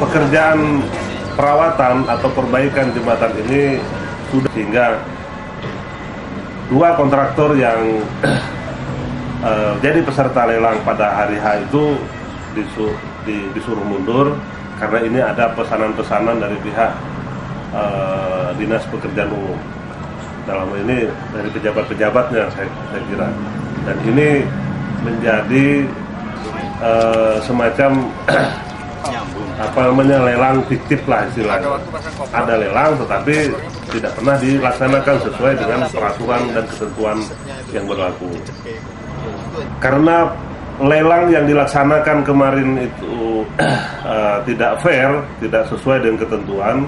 Pekerjaan perawatan atau perbaikan jembatan ini sudah, sehingga dua kontraktor yang jadi peserta lelang pada hari H itu disuruh mundur karena ini ada pesanan-pesanan dari pihak Dinas Pekerjaan Umum. Dalam hal ini dari pejabat-pejabatnya saya kira. Dan ini menjadi semacam lelang fiktif lah istilahnya. Ada lelang tetapi tidak pernah dilaksanakan sesuai dengan peraturan dan ketentuan yang berlaku. Karena lelang yang dilaksanakan kemarin itu tidak fair, tidak sesuai dengan ketentuan,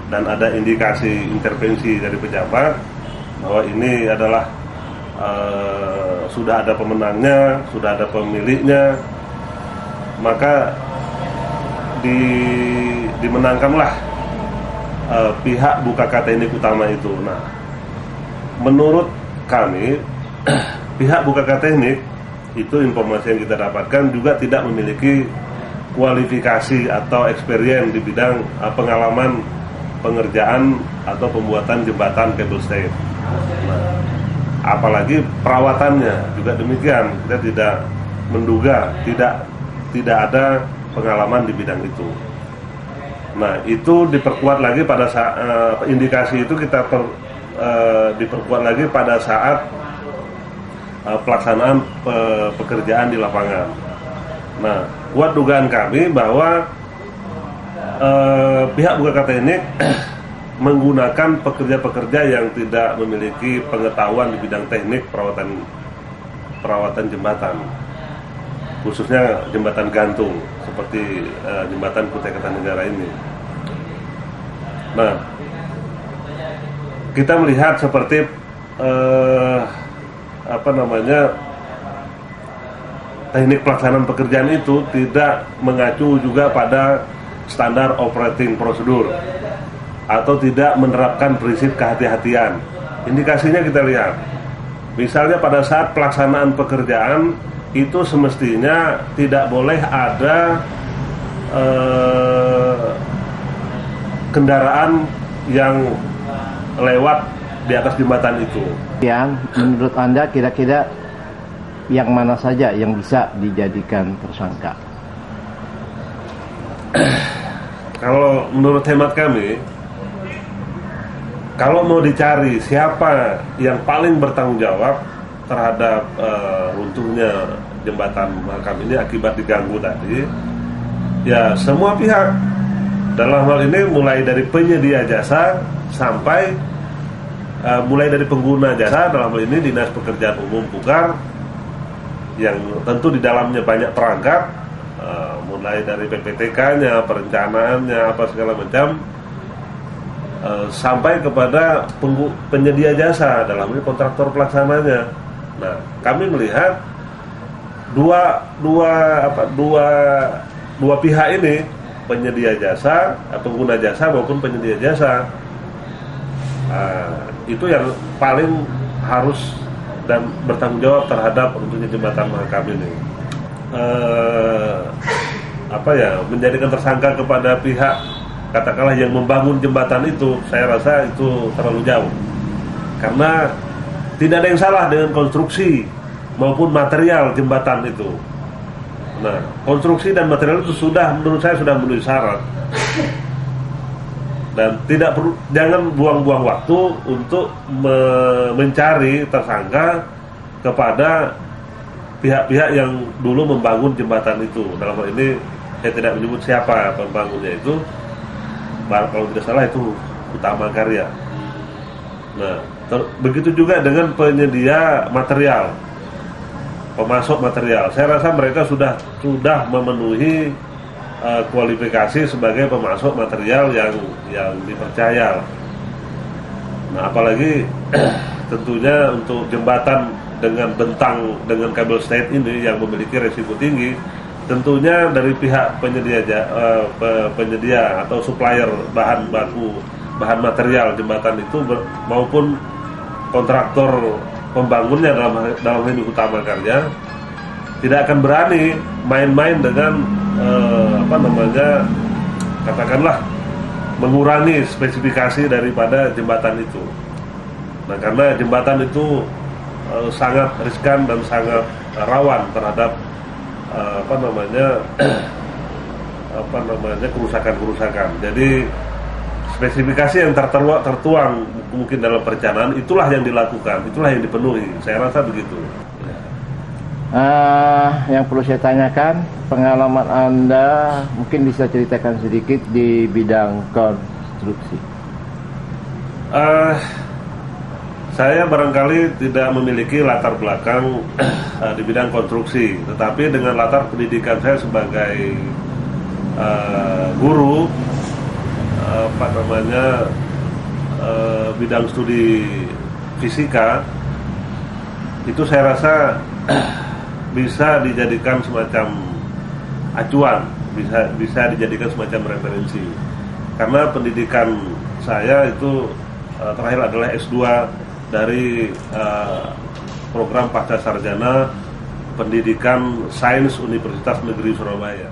dan ada indikasi intervensi dari pejabat bahwa ini adalah sudah ada pemenangnya, sudah ada pemiliknya, maka dimenangkanlah pihak Buka Teknik utama itu. Nah, menurut kami pihak Buka Teknik itu, informasi yang kita dapatkan juga tidak memiliki kualifikasi atau experience di bidang pengalaman pengerjaan atau pembuatan jembatan kabel stay. Nah, apalagi perawatannya juga demikian, kita tidak menduga, tidak ada pengalaman di bidang itu. Nah, itu diperkuat lagi pada saat indikasi itu diperkuat lagi pada saat pelaksanaan pekerjaan di lapangan. Nah, kuat dugaan kami bahwa pihak Buka Teknik menggunakan pekerja-pekerja yang tidak memiliki pengetahuan di bidang teknik perawatan jembatan, khususnya jembatan gantung seperti jembatan Kutai Kartanegara ini. Nah, kita melihat seperti teknik pelaksanaan pekerjaan itu tidak mengacu juga pada standar operating prosedur atau tidak menerapkan prinsip kehati-hatian. Indikasinya kita lihat, misalnya pada saat pelaksanaan pekerjaan itu semestinya tidak boleh ada kendaraan yang lewat di atas jembatan itu. Yang menurut Anda kira-kira yang mana saja yang bisa dijadikan tersangka? Kalau menurut hemat kami, kalau mau dicari siapa yang paling bertanggung jawab terhadap runtuhnya jembatan Mahakam ini akibat diganggu tadi, ya semua pihak. Dalam hal ini mulai dari penyedia jasa sampai mulai dari pengguna jasa, dalam hal ini Dinas Pekerjaan Umum Pugar, yang tentu di dalamnya banyak perangkat, mulai dari PPTK-nya, perencanaannya, apa segala macam, sampai kepada penyedia jasa, dalam ini kontraktor pelaksananya. Nah, kami melihat dua pihak ini, penyedia jasa, pengguna jasa maupun penyedia jasa, itu yang paling harus dan bertanggung jawab terhadap runtuhnya jembatan Mahakam ini. Menjadikan tersangka kepada pihak katakanlah yang membangun jembatan itu, saya rasa itu terlalu jauh, karena tidak ada yang salah dengan konstruksi maupun material jembatan itu. Nah, konstruksi dan material itu menurut saya sudah memenuhi syarat, dan tidak perlu, jangan buang-buang waktu untuk mencari tersangka kepada pihak-pihak yang dulu membangun jembatan itu. Dalam hal ini saya tidak menyebut siapa pembangunnya itu, kalau tidak salah itu Utama Karya. Nah, begitu juga dengan penyedia material, pemasok material. Saya rasa mereka sudah memenuhi kualifikasi sebagai pemasok material yang dipercaya. Nah, apalagi tentunya untuk jembatan dengan bentang dengan kabel stay ini yang memiliki resiko tinggi, tentunya dari pihak penyedia atau supplier bahan material jembatan itu maupun kontraktor pembangunnya dalam ini Utama Karya tidak akan berani main-main dengan katakanlah mengurangi spesifikasi daripada jembatan itu. Nah, karena jembatan itu sangat riskan dan sangat rawan terhadap kerusakan-kerusakan. Jadi spesifikasi yang tertuang mungkin dalam perencanaan itulah yang dilakukan, itulah yang dipenuhi. Saya rasa begitu. Yang perlu saya tanyakan, pengalaman Anda mungkin bisa ceritakan sedikit di bidang konstruksi. Saya barangkali tidak memiliki latar belakang di bidang konstruksi, tetapi dengan latar pendidikan saya sebagai guru, bidang studi fisika, itu saya rasa bisa dijadikan semacam acuan, bisa dijadikan semacam referensi. Karena pendidikan saya itu terakhir adalah S2 dari program Pasca Sarjana Pendidikan Sains Universitas Negeri Surabaya.